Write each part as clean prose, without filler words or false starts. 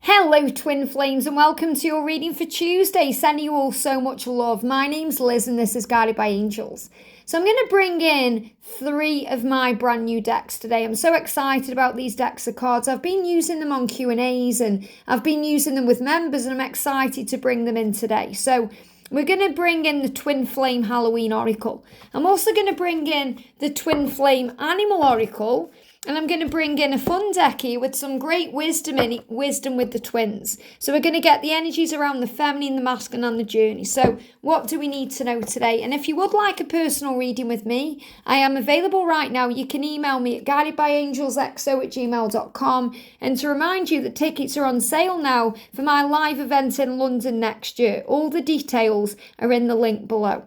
Hello twin flames and welcome to your reading for Tuesday. Sending you all so much love. My name's Liz and this is Guided by Angels. So I'm going to bring in 3 of my brand new decks today. I'm so excited about these decks of cards. I've been using them on Q&As and I've been using them with members and I'm excited to bring them in today. So we're going to bring in the Twin Flame Halloween Oracle. I'm also going to bring in the Twin Flame Animal Oracle. And I'm going to bring in a fun deck here with some great wisdom in it, wisdom with the twins. So we're going to get the energies around the feminine, the masculine and the journey. So what do we need to know today? And if you would like a personal reading with me, I am available right now. You can email me at guidedbyangelsxo@gmail.com. And to remind you that tickets are on sale now for my live event in London next year. All the details are in the link below.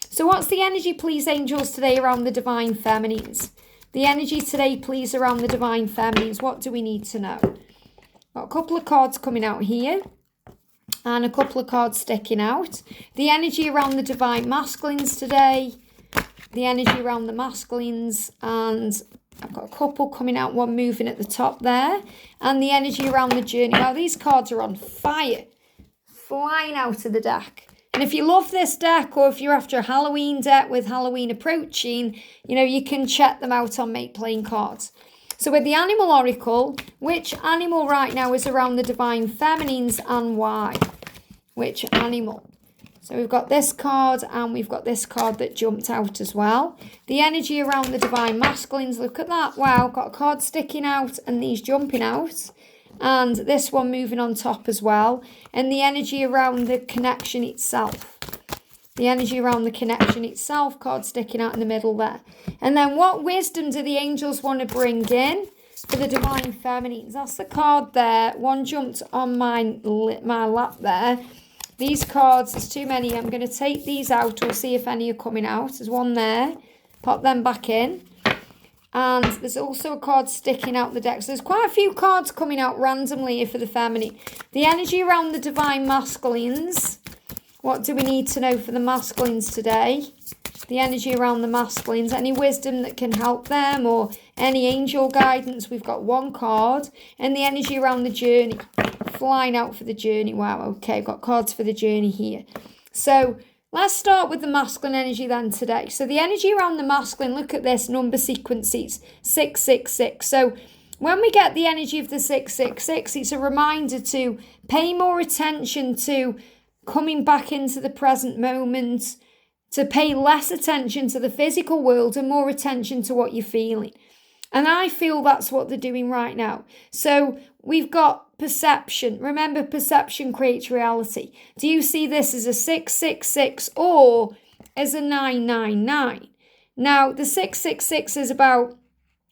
So what's the energy, please, angels, today around the divine feminines? The energy today, please, around the divine feminines. What do we need to know? Got a couple of cards coming out here and a couple of cards sticking out. The energy around the divine masculines today. The energy around the masculines, and I've got a couple coming out, one moving at the top there. And the energy around the journey. Now, these cards are on fire, flying out of the deck. And if you love this deck, or if you're after a Halloween deck with Halloween approaching, you can check them out on Make Playing Cards. So with the Animal Oracle, which animal right now is around the divine feminines and why? Which animal? So we've got this card and we've got this card that jumped out as well. The energy around the divine masculines, look at that. Wow, got a card sticking out and these jumping out. And this one moving on top as well. And the energy around the connection itself. The energy around the connection itself, card sticking out in the middle there. And then what wisdom do the angels want to bring in for the divine feminines? That's the card there. One jumped on my lap there. These cards, there's too many. I'm going to take these out. We'll see if any are coming out. There's one there. Pop them back in. And there's also a card sticking out the deck. So there's quite a few cards coming out randomly here for the feminine. The energy around the divine masculines. What do we need to know for the masculines today? The energy around the masculines. Any wisdom that can help them or any angel guidance. We've got one card. And the energy around the journey. Flying out for the journey. Wow, okay, I've got cards for the journey here. So let's start with the masculine energy then today. So the energy around the masculine, look at this, number sequences, 666. So when we get the energy of the 666, it's a reminder to pay more attention to coming back into the present moment, to pay less attention to the physical world and more attention to what you're feeling. And I feel that's what they're doing right now. So we've got perception. Remember, perception creates reality. Do you see this as a 666 or as a 999? Now, the 666 is about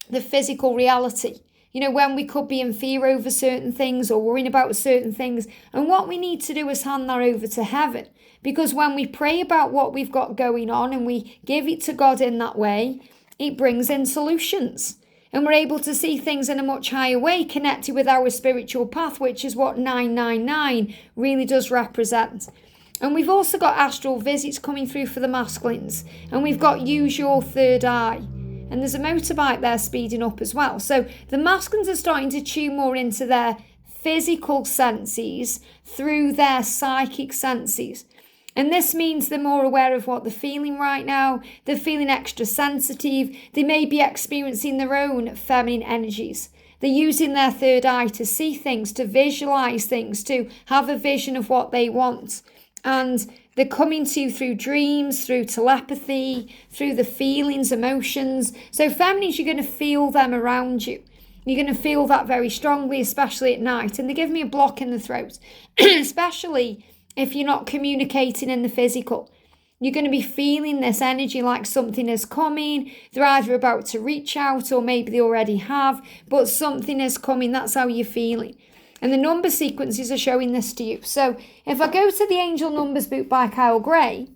the physical reality. When we could be in fear over certain things or worrying about certain things. And what we need to do is hand that over to heaven. Because when we pray about what we've got going on and we give it to God in that way, it brings in solutions. And we're able to see things in a much higher way, connected with our spiritual path, which is what 999 really does represent. And we've also got astral visits coming through for the masculines. And we've got use your third eye. And there's a motorbike there speeding up as well. So the masculines are starting to tune more into their physical senses through their psychic senses. And this means they're more aware of what they're feeling right now. They're feeling extra sensitive. They may be experiencing their own feminine energies. They're using their third eye to see things, to visualize things, to have a vision of what they want. And they're coming to you through dreams, through telepathy, through the feelings, emotions. So feminines, you're going to feel them around you. You're going to feel that very strongly, especially at night. And they give me a block in the throat, especially if you're not communicating in the physical. You're going to be feeling this energy like something is coming. They're either about to reach out or maybe they already have, but something is coming. That's how you're feeling. And the number sequences are showing this to you. So if I go to the Angel Numbers book by Kyle Gray,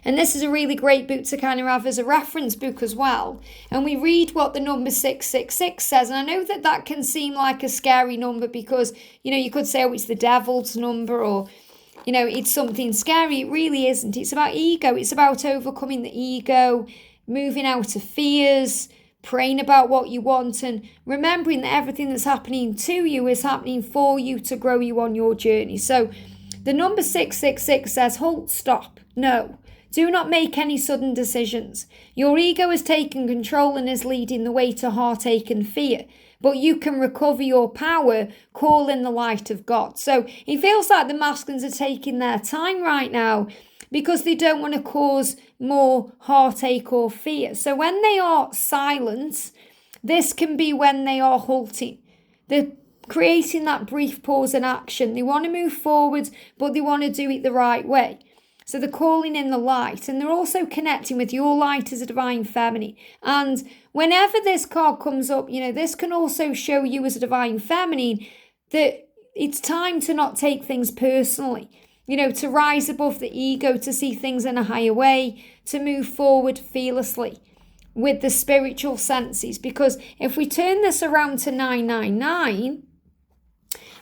and this is a really great book to kind of have as a reference book as well, and we read what the number 666 says, and I know that that can seem like a scary number because, you could say, oh, it's the devil's number or, it's something scary. It really isn't. It's about ego. It's about overcoming the ego, moving out of fears, praying about what you want, and remembering that everything that's happening to you is happening for you to grow you on your journey. So the number 666 says, halt, stop, no. Do not make any sudden decisions. Your ego has taken control and is leading the way to heartache and fear. But you can recover your power, call in the light of God. So it feels like the masculines are taking their time right now because they don't want to cause more heartache or fear. So when they are silent, this can be when they are halting. They're creating that brief pause in action. They want to move forward, but they want to do it the right way. So they're calling in the light, and they're also connecting with your light as a divine feminine. And whenever this card comes up, this can also show you as a divine feminine that it's time to not take things personally, to rise above the ego, to see things in a higher way, to move forward fearlessly with the spiritual senses. Because if we turn this around to 999,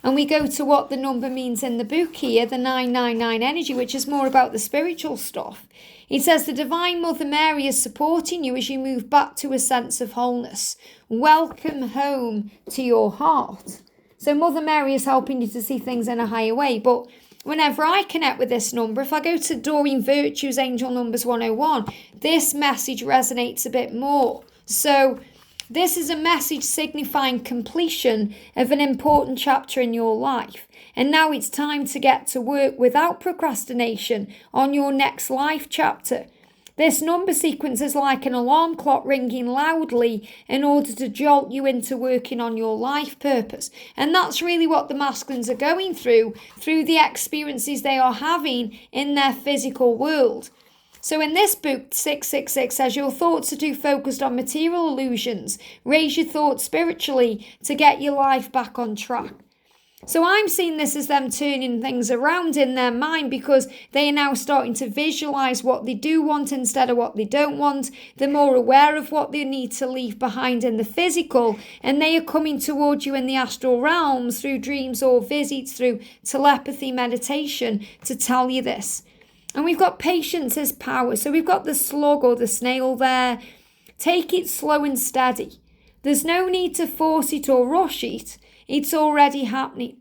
and we go to what the number means in the book here, the 999 energy, which is more about the spiritual stuff. It says the Divine Mother Mary is supporting you as you move back to a sense of wholeness. Welcome home to your heart. So Mother Mary is helping you to see things in a higher way. But whenever I connect with this number, if I go to Doreen Virtue's Angel Numbers 101, this message resonates a bit more. So this is a message signifying completion of an important chapter in your life. And now it's time to get to work without procrastination on your next life chapter. This number sequence is like an alarm clock ringing loudly in order to jolt you into working on your life purpose. And that's really what the masculines are going through the experiences they are having in their physical world. So in this book, 666 says your thoughts are too focused on material illusions. Raise your thoughts spiritually to get your life back on track. So I'm seeing this as them turning things around in their mind because they are now starting to visualize what they do want instead of what they don't want. They're more aware of what they need to leave behind in the physical, and they are coming towards you in the astral realms through dreams or visits, through telepathy, meditation, to tell you this. And we've got patience as power. So we've got the slug or the snail there. Take it slow and steady. There's no need to force it or rush it. It's already happening.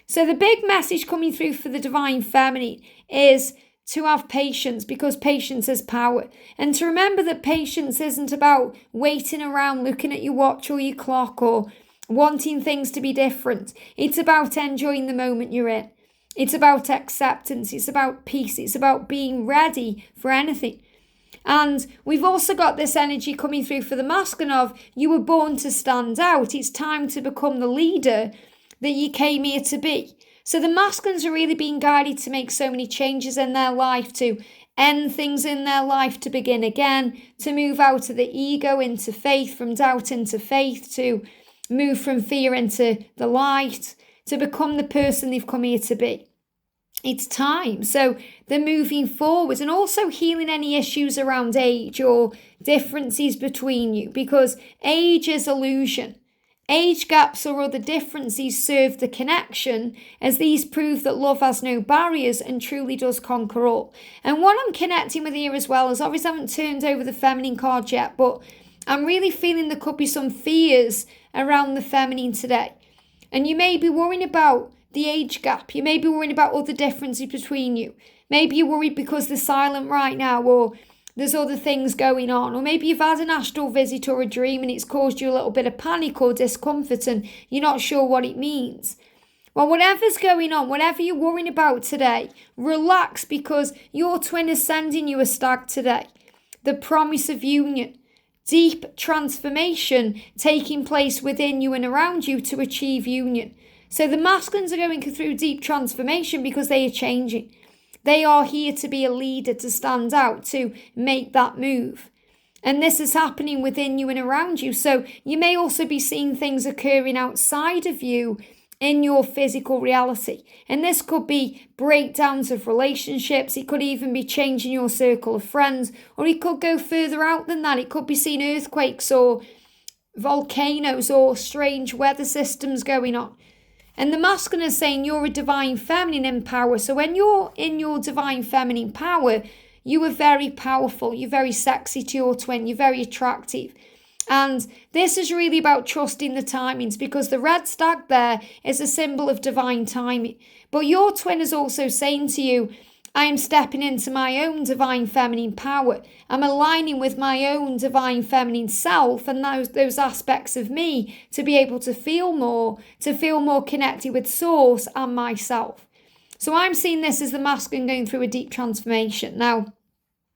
So the big message coming through for the divine feminine is to have patience, because patience is power. And to remember that patience isn't about waiting around, looking at your watch or your clock or wanting things to be different. It's about enjoying the moment you're in. It's about acceptance, it's about peace, it's about being ready for anything. And we've also got this energy coming through for the masculine of you were born to stand out. It's time to become the leader that you came here to be. So the masculines are really being guided to make so many changes in their life, to end things in their life, to begin again, to move out of the ego into faith, from doubt into faith, to move from fear into the light, to become the person they've come here to be. It's time. So they're moving forward and also healing any issues around age or differences between you, because age is illusion. Age gaps or other differences serve the connection, as these prove that love has no barriers and truly does conquer all. And what I'm connecting with here as well is, obviously I haven't turned over the feminine card yet, but I'm really feeling there could be some fears around the feminine today. And you may be worrying about the age gap. You may be worrying about other differences between you. Maybe you're worried because they're silent right now, or there's other things going on. Or maybe you've had an astral visit or a dream and it's caused you a little bit of panic or discomfort and you're not sure what it means. Well, whatever's going on, whatever you're worrying about today, relax, because your twin is sending you a stag today. The promise of union. Deep transformation taking place within you and around you to achieve union. So the masculines are going through deep transformation because they are changing. They are here to be a leader, to stand out, to make that move. And this is happening within you and around you. So you may also be seeing things occurring outside of you in your physical reality. And this could be breakdowns of relationships. It could even be changing your circle of friends, or it could go further out than that. It could be seeing earthquakes or volcanoes or strange weather systems going on. And the masculine is saying you're a divine feminine in power. So when you're in your divine feminine power, you are very powerful. You're very sexy to your twin. You're very attractive. And this is really about trusting the timings, because the red stag there is a symbol of divine timing. But your twin is also saying to you, I am stepping into my own divine feminine power. I'm aligning with my own divine feminine self and those aspects of me to be able to feel more connected with source and myself. So I'm seeing this as the masculine going through a deep transformation. Now,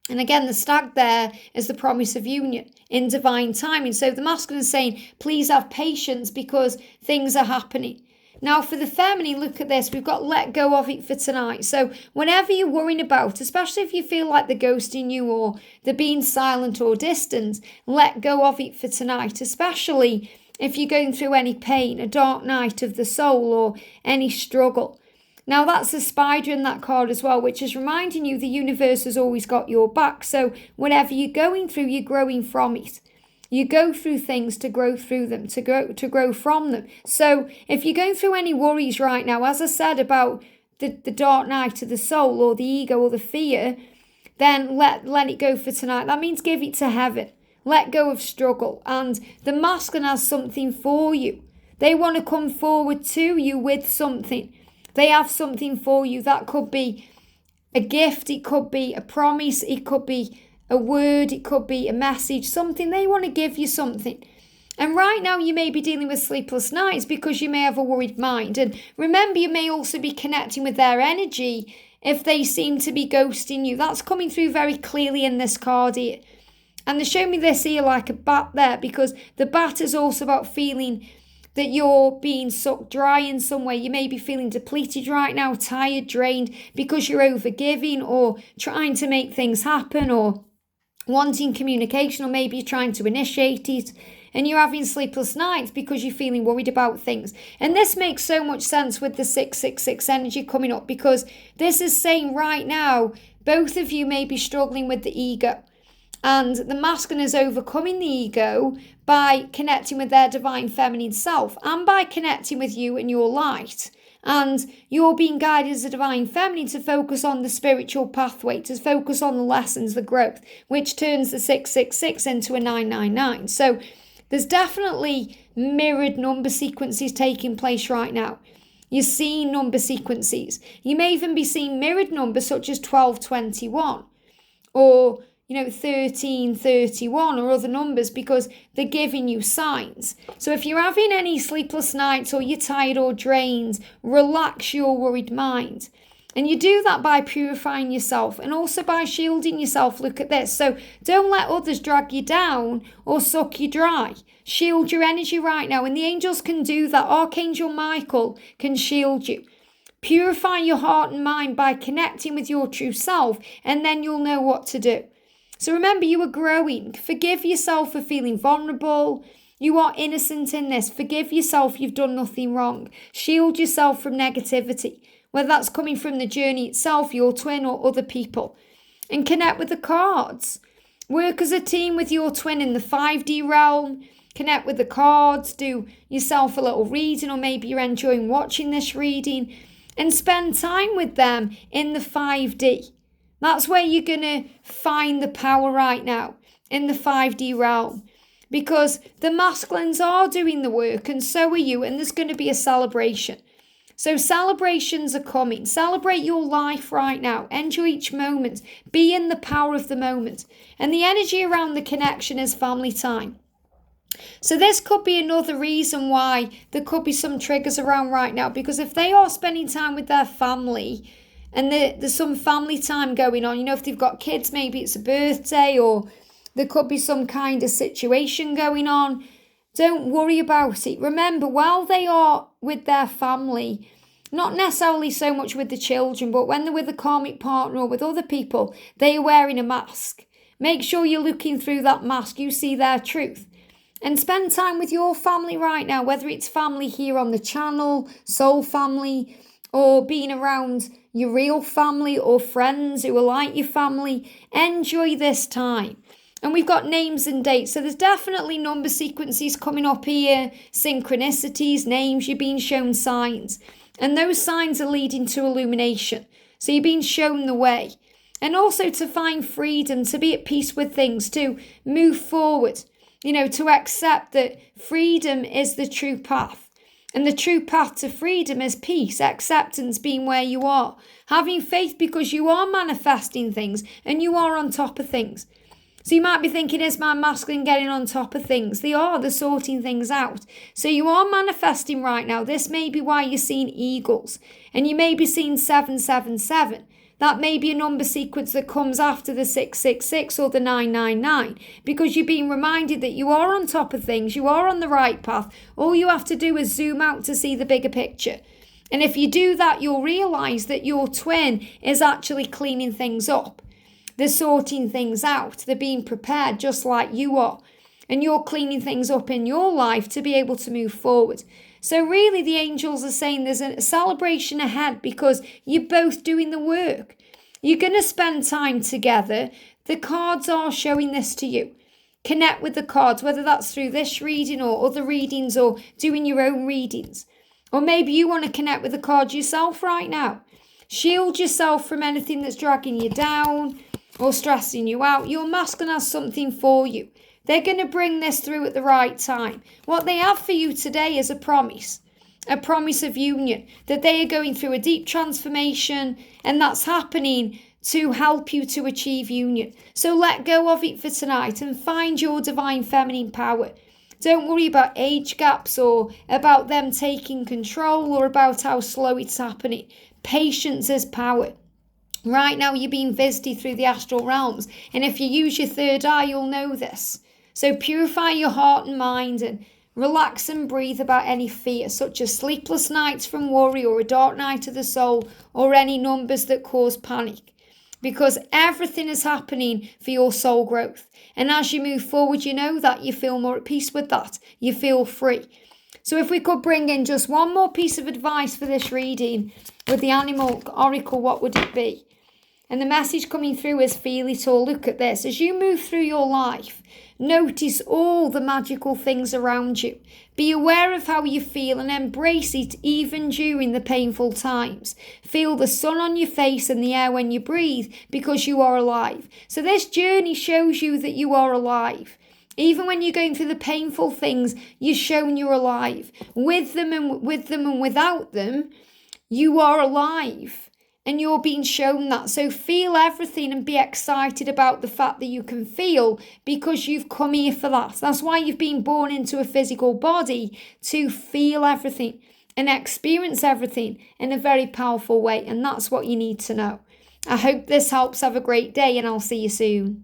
and again, the stag there is the promise of union in divine timing. So the masculine is saying, please have patience because things are happening. Now, for the feminine, look at this. We've got let go of it for tonight. So whenever you're worrying about, especially if you feel like they're ghosting you or they're being silent or distant, let go of it for tonight, especially if you're going through any pain, a dark night of the soul or any struggle. Now, that's a spider in that card as well, which is reminding you the universe has always got your back. So whatever you're going through, you're growing from it. You go through things to grow through them, to grow from them. So if you're going through any worries right now, as I said about the dark night of the soul or the ego or the fear, then let it go for tonight. That means give it to heaven. Let go of struggle. And the masculine has something for you. They want to come forward to you with something. They have something for you. That could be a gift. It could be a promise. It could be a word. It could be a message. Something. They want to give you something. And right now you may be dealing with sleepless nights because you may have a worried mind. And remember, you may also be connecting with their energy if they seem to be ghosting you. That's coming through very clearly in this card here. And they show me this here like a bat there, because the bat is also about feeling that you're being sucked dry in some way. You may be feeling depleted right now, tired, drained, because you're overgiving or trying to make things happen or wanting communication, or maybe you're trying to initiate it and you're having sleepless nights because you're feeling worried about things. And this makes so much sense with the 666 energy coming up, because this is saying right now, both of you may be struggling with the ego. And the masculine is overcoming the ego by connecting with their divine feminine self and by connecting with you and your light. And you're being guided as a divine feminine to focus on the spiritual pathway, to focus on the lessons, the growth, which turns the 666 into a 999. So there's definitely mirrored number sequences taking place right now. You're seeing number sequences. You may even be seeing mirrored numbers such as 1221 or 1331 or other numbers, because they're giving you signs. So if you're having any sleepless nights or you're tired or drained, relax your worried mind. And you do that by purifying yourself and also by shielding yourself. Look at this. So don't let others drag you down or suck you dry. Shield your energy right now. And the angels can do that. Archangel Michael can shield you. Purify your heart and mind by connecting with your true self, and then you'll know what to do. So remember, you are growing. Forgive yourself for feeling vulnerable. You are innocent in this. Forgive yourself. You've done nothing wrong. Shield yourself from negativity, whether that's coming from the journey itself, your twin, or other people. And connect with the cards. Work as a team with your twin in the 5D realm. Connect with the cards. Do yourself a little reading, or maybe you're enjoying watching this reading. And spend time with them in the 5D. That's where you're going to find the power right now, in the 5D realm. Because the masculines are doing the work, and so are you, and there's going to be a celebration. So celebrations are coming. Celebrate your life right now. Enjoy each moment. Be in the power of the moment. And the energy around the connection is family time. So this could be another reason why there could be some triggers around right now, because if they are spending time with their family and there's some family time going on, if they've got kids, maybe it's a birthday or there could be some kind of situation going on, don't worry about it. Remember, while they are with their family, not necessarily so much with the children, but when they're with a karmic partner or with other people, they are wearing a mask. Make sure you're looking through that mask, you see their truth. And spend time with your family right now, whether it's family here on the channel, soul family, or being around your real family or friends who are like your family. Enjoy this time. And we've got names and dates. So there's definitely number sequences coming up here, synchronicities, names, you're being shown signs. And those signs are leading to illumination. So you're being shown the way. And also to find freedom, to be at peace with things, to move forward. to accept that freedom is the true path. And the true path to freedom is peace, acceptance, being where you are, having faith because you are manifesting things and you are on top of things. So you might be thinking, is my masculine getting on top of things? They're sorting things out. So you are manifesting right now. This may be why you're seeing eagles and you may be seeing 777. That may be a number sequence that comes after the 666 or the 999 because you're being reminded that you are on top of things, you are on the right path. All you have to do is zoom out to see the bigger picture. And if you do that, you'll realise that your twin is actually cleaning things up. They're sorting things out. They're being prepared just like you are. And you're cleaning things up in your life to be able to move forward. So really the angels are saying there's a celebration ahead because you're both doing the work. You're going to spend time together. The cards are showing this to you. Connect with the cards, whether that's through this reading or other readings or doing your own readings. Or maybe you want to connect with the cards yourself right now. Shield yourself from anything that's dragging you down or stressing you out. Your masculine has something for you. They're going to bring this through at the right time. What they have for you today is a promise of union, that they are going through a deep transformation and that's happening to help you to achieve union. So let go of it for tonight and find your divine feminine power. Don't worry about age gaps or about them taking control or about how slow it's happening. Patience is power. Right now you're being visited through the astral realms, and if you use your third eye, you'll know this. So purify your heart and mind and relax and breathe about any fear, such as sleepless nights from worry or a dark night of the soul or any numbers that cause panic. Because everything is happening for your soul growth. And as you move forward, you know that you feel more at peace with that. You feel free. So if we could bring in just one more piece of advice for this reading with the animal oracle, what would it be? And the message coming through is feel it all. Look at this. As you move through your life, notice all the magical things around you. Be aware of how you feel and embrace it even during the painful times. Feel the sun on your face and the air when you breathe because you are alive. So this journey shows you that you are alive. Even when you're going through the painful things, you're shown you're alive. With them and without them, you are alive. And you're being shown that. So feel everything and be excited about the fact that you can feel because you've come here for that. That's why you've been born into a physical body, to feel everything and experience everything in a very powerful way. And that's what you need to know. I hope this helps. Have a great day and I'll see you soon.